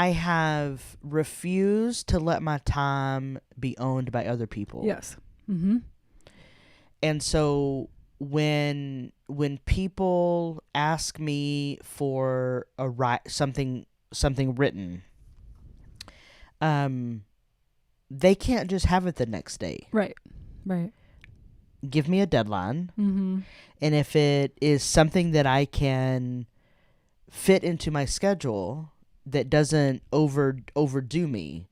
have refused to let my time be owned by other people. Yes. Mm-hmm. And so when people ask me for something written, they can't just have it the next day. Right. Right. Give me a deadline. Mm-hmm. And if it is something that I can fit into my schedule that doesn't overdo me,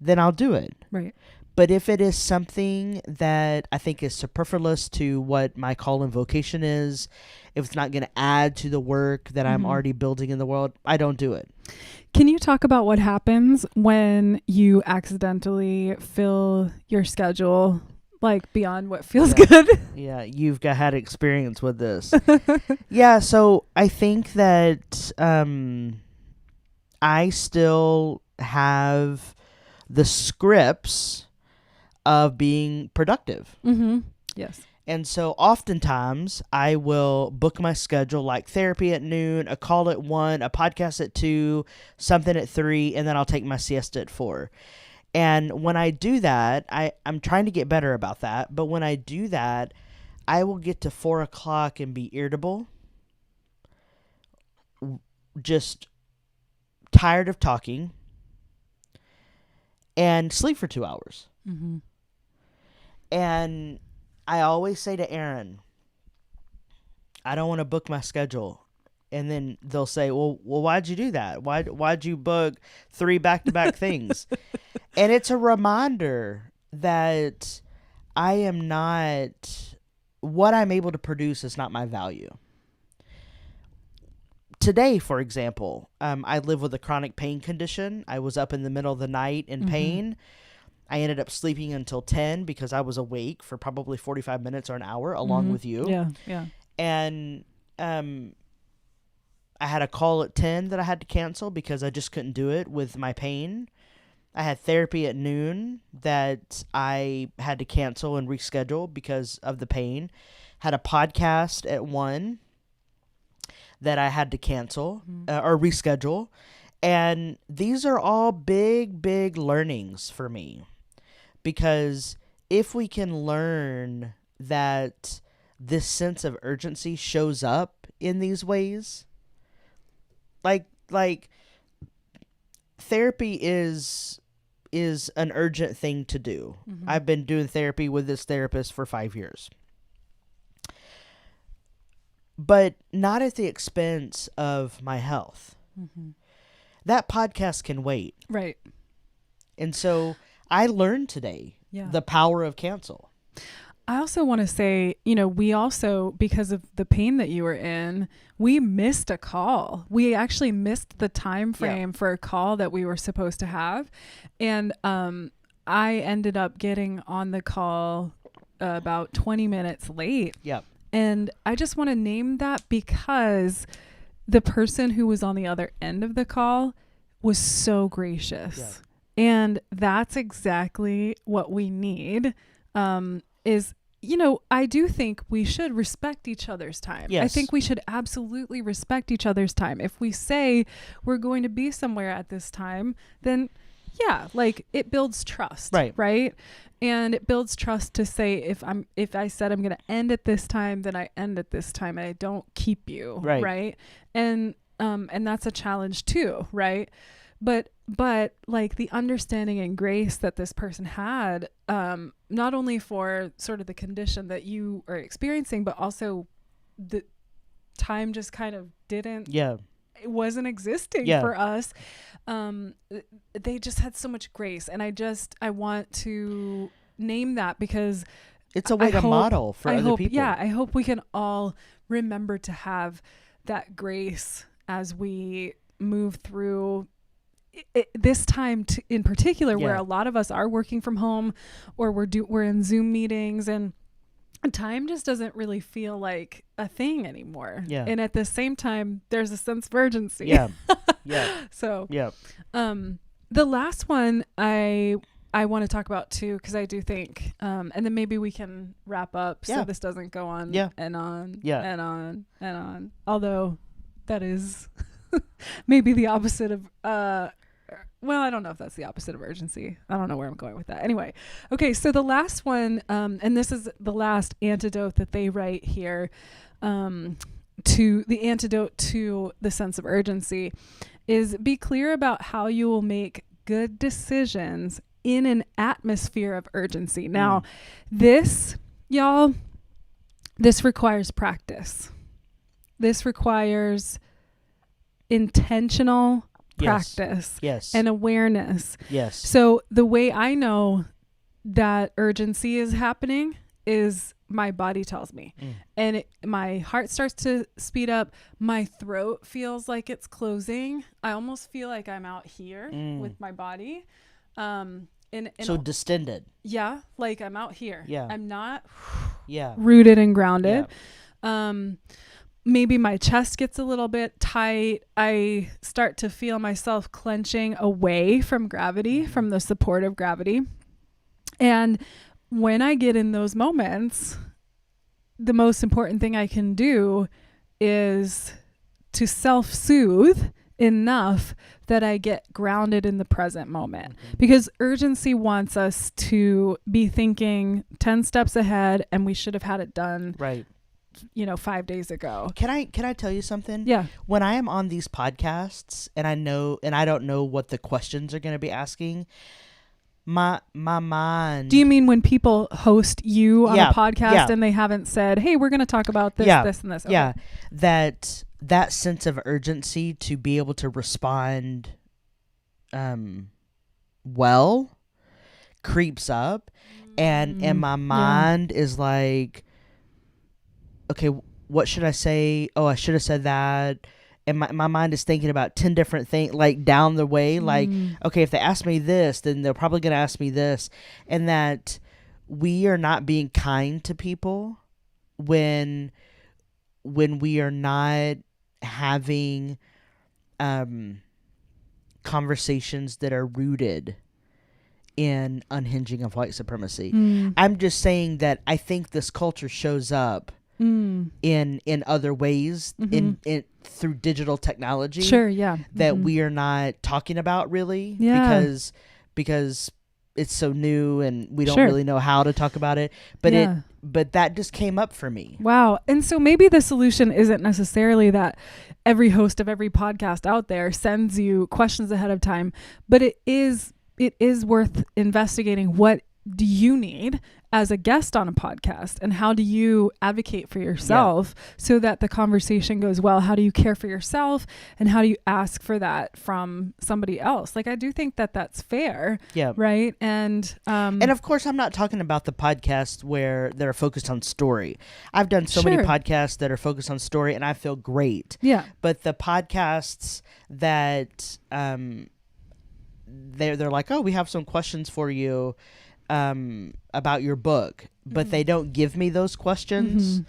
then I'll do it. Right. But if it is something that I think is superfluous to what my call and vocation is, if it's not going to add to the work that I'm already building in the world, I don't do it. Can you talk about what happens when you accidentally fill your schedule like beyond what feels good. Yeah, you've had experience with this. Yeah, so I think that I still have the scripts of being productive. Mm-hmm. Yes. And so oftentimes I will book my schedule, like therapy at noon, a call at 1, a podcast at 2, something at 3, and then I'll take my siesta at 4. And when I do that, I'm trying to get better about that. But when I do that, I will get to 4 o'clock and be irritable, just tired of talking, and sleep for 2 hours. Mm-hmm. And I always say to Aaron, I don't want to book my schedule. And then they'll say, well, why'd you do that? Why'd you book 3 back-to-back things? And it's a reminder that I am not, what I'm able to produce is not my value. Today, for example, I live with a chronic pain condition. I was up in the middle of the night in pain. I ended up sleeping until 10 because I was awake for probably 45 minutes or an hour along with you. Yeah, yeah. And I had a call at 10 that I had to cancel because I just couldn't do it with my pain. I had therapy at noon that I had to cancel and reschedule because of the pain. Had a podcast at 1 that I had to cancel or reschedule. And these are all big, big learnings for me. Because if we can learn that this sense of urgency shows up in these ways, like therapy is an urgent thing to do. I've been doing therapy with this therapist for 5 years. But not at the expense of my health. That podcast can wait. Right. And so I learned today the power of cancel. I also want to say, we also, because of the pain that you were in, we missed a call. We actually missed the time frame for a call that we were supposed to have. And I ended up getting on the call about 20 minutes late. Yep. And I just want to name that because the person who was on the other end of the call was so gracious. Yeah. And that's exactly what we need. Is, I do think we should respect each other's time. Yes. I think we should absolutely respect each other's time. If we say we're going to be somewhere at this time, then it builds trust. Right. And it builds trust to say, if I said I'm going to end at this time, then I end at this time and I don't keep you. Right. And that's a challenge too. Right. But like the understanding and grace that this person had, not only for sort of the condition that you are experiencing, but also the time just kind of it wasn't existing for us. They just had so much grace. And I want to name that because it's a way to model for other people. Yeah. I hope we can all remember to have that grace as we move through this time in particular, where a lot of us are working from home or we're in Zoom meetings and time just doesn't really feel like a thing anymore. Yeah. And at the same time, there's a sense of urgency. Yeah. Yeah. So, the last one I want to talk about too, because I do think, and then maybe we can wrap up so this doesn't go on and on and on and on. Although that is maybe the opposite of, well, I don't know if that's the opposite of urgency. I don't know where I'm going with that. Anyway. Okay. So the last one, and this is the last antidote that they write here, to the antidote to the sense of urgency is be clear about how you will make good decisions in an atmosphere of urgency. Now, this requires practice. This requires intentional practice and awareness. Yes. So the way I know that urgency is happening is my body tells me, and my heart starts to speed up. My throat feels like it's closing. I almost feel like I'm out here with my body. So distended. Yeah, like I'm out here. Yeah. I'm not Yeah. rooted and grounded. Maybe my chest gets a little bit tight. I start to feel myself clenching away from gravity, from the support of gravity. And when I get in those moments, the most important thing I can do is to self-soothe enough that I get grounded in the present moment. Because urgency wants us to be thinking 10 steps ahead, and we should have had it done, Right. 5 days ago. Can I tell you something? Yeah. When I am on these podcasts and I don't know what the questions are going to be asking, my mind. Do you mean when people host you on a podcast yeah. and they haven't said, "Hey, we're going to talk about this, this, and this"? Okay. Yeah. That sense of urgency to be able to respond well creeps up, and my mind is like, okay, what should I say? Oh, I should have said that. And my mind is thinking about 10 different things, like down the way, like, okay, if they ask me this, then they're probably going to ask me this. And that we are not being kind to people when we are not having conversations that are rooted in unhinging of white supremacy. I'm just saying that I think this culture shows up in other ways, in through digital technology. Sure, yeah. That we are not talking about really, Yeah. because it's so new and we don't Sure. really know how to talk about it. But but that just came up for me. Wow. And so maybe the solution isn't necessarily that every host of every podcast out there sends you questions ahead of time, but it is worth investigating. What do you need as a guest on a podcast, and how do you advocate for yourself so that the conversation goes well? How do you care for yourself, and how do you ask for that from somebody else? Like, I do think that that's fair. Yeah. Right. And of course, I'm not talking about the podcasts where they're focused on story. I've done so many podcasts that are focused on story, and I feel great. Yeah. But the podcasts that they're like, oh, we have some questions for you about your book, but they don't give me those questions.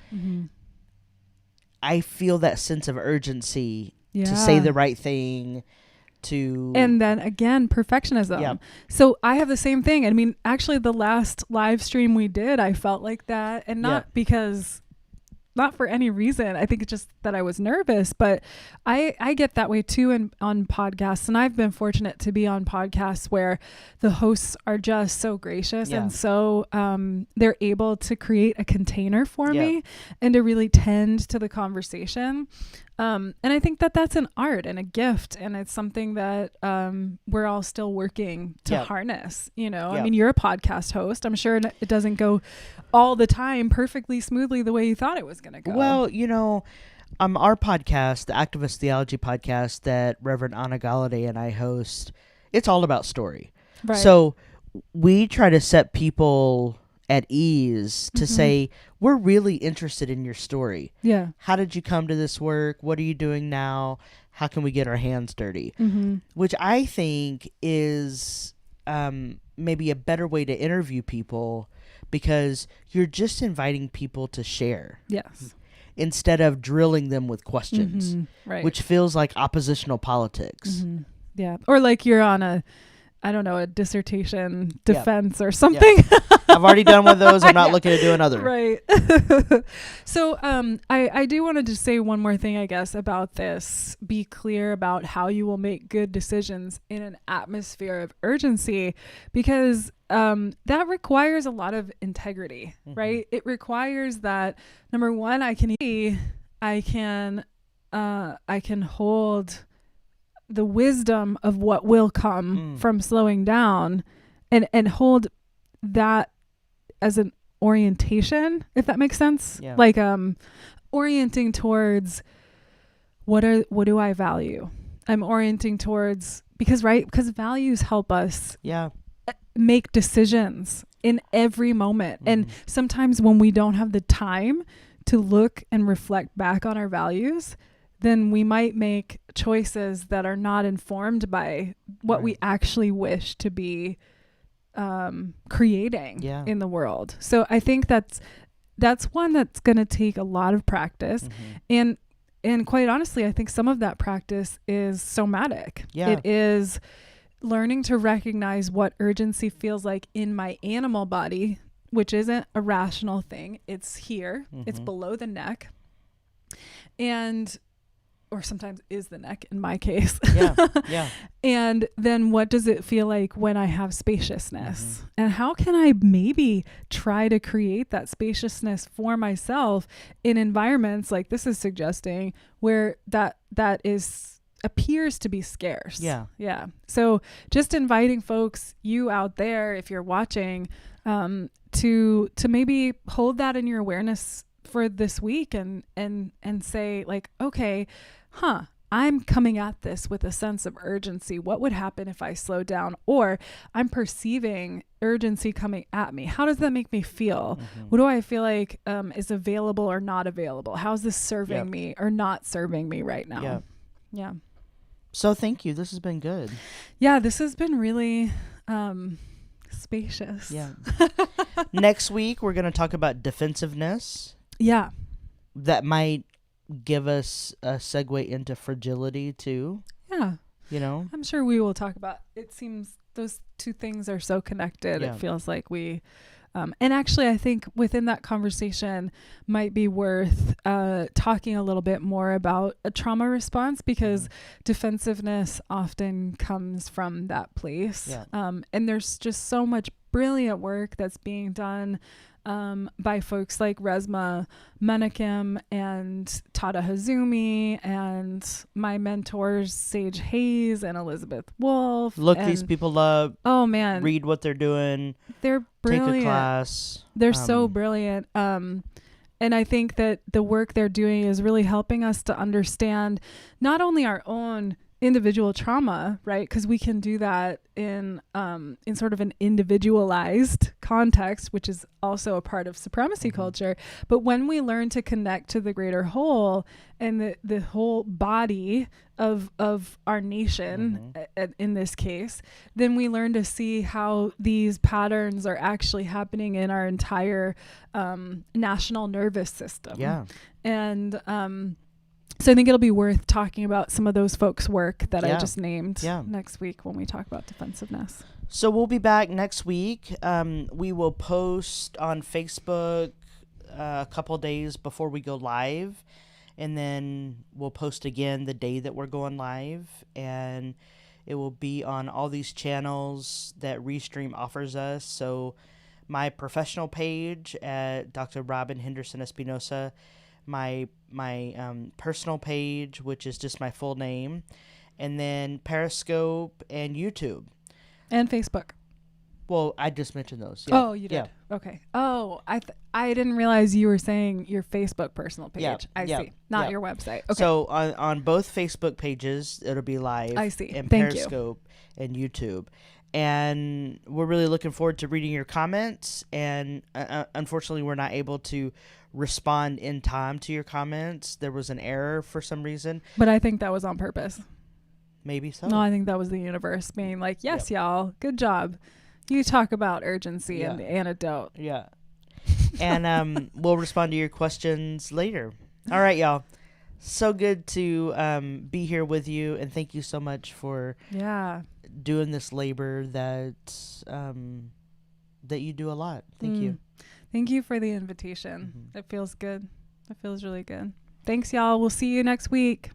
I feel that sense of urgency to say the right thing, and then again, perfectionism. Yeah. So I have the same thing. I mean, actually the last live stream we did, I felt like that, and not for any reason. I think it's just that I was nervous, but I get that way too on podcasts. And I've been fortunate to be on podcasts where the hosts are just so gracious and so they're able to create a container for me and to really tend to the conversation. And I think that that's an art and a gift, and it's something that we're all still working to harness. I mean, you're a podcast host. I'm sure it doesn't go all the time perfectly smoothly the way you thought it was going to go. Well, our podcast, the Activist Theology podcast that Reverend Anna Galladay and I host, it's all about story. Right. So we try to set people at ease to say, we're really interested in your story. Yeah. How did you come to this work? What are you doing now? How can we get our hands dirty? Which I think is maybe a better way to interview people, because you're just inviting people to share. Yes. Instead of drilling them with questions, right. which feels like oppositional politics. Yeah. Or like you're on a dissertation defense or something. Yeah. I've already done one of those. I'm not looking to do another. Right. So I do want to just say one more thing, I guess, about this. Be clear about how you will make good decisions in an atmosphere of urgency, because that requires a lot of integrity, right? It requires that, number one, I can hold the wisdom of what will come from slowing down, and hold that as an orientation, if that makes sense. Yeah. Like orienting towards what do I value? I'm orienting towards, because values help us make decisions in every moment. And sometimes when we don't have the time to look and reflect back on our values, then we might make choices that are not informed by what we actually wish to be creating Yeah. in the world. So I think that's one that's going to take a lot of practice. And quite honestly, I think some of that practice is somatic. Yeah. It is learning to recognize what urgency feels like in my animal body, which isn't a rational thing. It's here. It's below the neck. Or sometimes is the neck in my case. Yeah. And then what does it feel like when I have spaciousness? And how can I maybe try to create that spaciousness for myself in environments like this is suggesting, where that appears to be scarce. Yeah. So just inviting folks, you out there, if you're watching, to maybe hold that in your awareness for this week and say like, okay, I'm coming at this with a sense of urgency. What would happen if I slowed down? Or I'm perceiving urgency coming at me. How does that make me feel? What do I feel like is available or not available? How's this serving me or not serving me right now? Yeah. So thank you. This has been good. Yeah, this has been really spacious. Yeah. Next week, we're going to talk about defensiveness. Yeah. That might give us a segue into fragility too. Yeah. You know? I'm sure we will talk about, it seems those two things are so connected. Yeah. It feels like we, and actually I think within that conversation might be worth talking a little bit more about a trauma response, because defensiveness often comes from that place. Yeah. And there's just so much brilliant work that's being done by folks like Resmaa Menakem and Tada Hazumi and my mentors Sage Hayes and Elizabeth Wolfe. Look these people up. Oh man, read what they're doing. They're brilliant. Take a class. They're so brilliant. And I think that the work they're doing is really helping us to understand not only our own individual trauma, right? Because we can do that in sort of an individualized context, which is also a part of supremacy culture. But when we learn to connect to the greater whole and the whole body of our nation, in this case, then we learn to see how these patterns are actually happening in our entire national nervous system. Yeah. And so I think it'll be worth talking about some of those folks' work that I just named next week when we talk about defensiveness. So we'll be back next week. We will post on Facebook a couple days before we go live, and then we'll post again the day that we're going live, and it will be on all these channels that Restream offers us. So my professional page at Dr. Robin Henderson Espinosa, my personal page, which is just my full name, and then Periscope and YouTube. And Facebook. Well, I just mentioned those. Yeah. Oh, you did? Yeah. Okay. Oh, I didn't realize you were saying your Facebook personal page. Yeah. I see. Not your website. Okay. So on both Facebook pages, it'll be live. I see. And Thank Periscope and YouTube. And we're really looking forward to reading your comments. And unfortunately, we're not able to respond in time to your comments. There was an error for some reason. But I think that was on purpose. Maybe so. No, I think that was the universe being like, yes, y'all, good job. You talk about urgency and the antidote. Yeah. And we'll respond to your questions later. All right, y'all. So good to be here with you. And thank you so much for doing this labor that you do a lot. Thank you. Thank you for the invitation. It feels good. It feels really good. Thanks, y'all. We'll see you next week.